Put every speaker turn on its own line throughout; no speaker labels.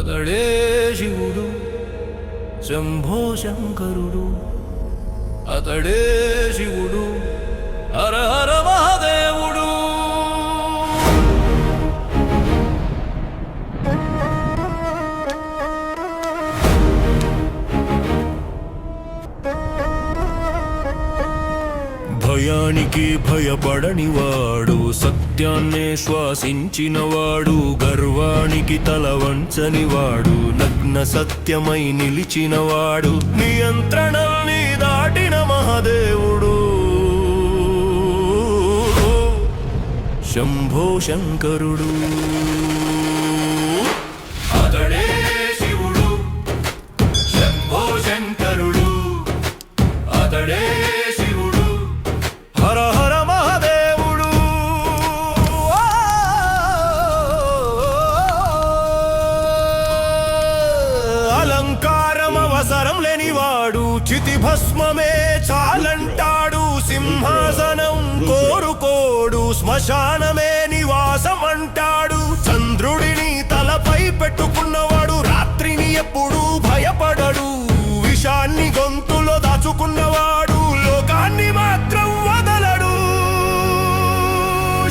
అతడే శివుడు శంభో శంకరుడు, అతడే శివుడు హర హర మహాదేవుడు. భయానికి భయపడనివాడు, సత్యాన్నే శ్వాసించినవాడు, గర్వానికి తల వంచనివాడు, నగ్న సత్యమై నిలిచినవాడు, నియంత్రణల్ని దాటిన మహాదేవుడు శంభో శంకరుడు. అతడే శివుడు శంభో శంకరుడు, అతడే శివుడు హర హర మహాదేవుడు. అలంకారం అవసరం లేనివాడు, చితి భస్మమే చాలంటాడు, సింహాసనం కోరుకోడు, శ్మశానమే నివాసం అంటాడు, చంద్రుడిని తలపై పెట్టుకున్నవాడు, రాత్రిని ఎప్పుడు భయపడడు, విషాన్ని గొంతులో దాచుకున్నవాడు, లోకాన్ని మాత్రం వదలడు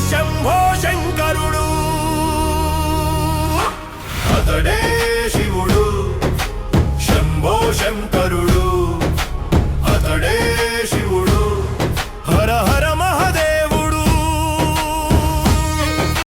శంభో శంకరుడు. అతడే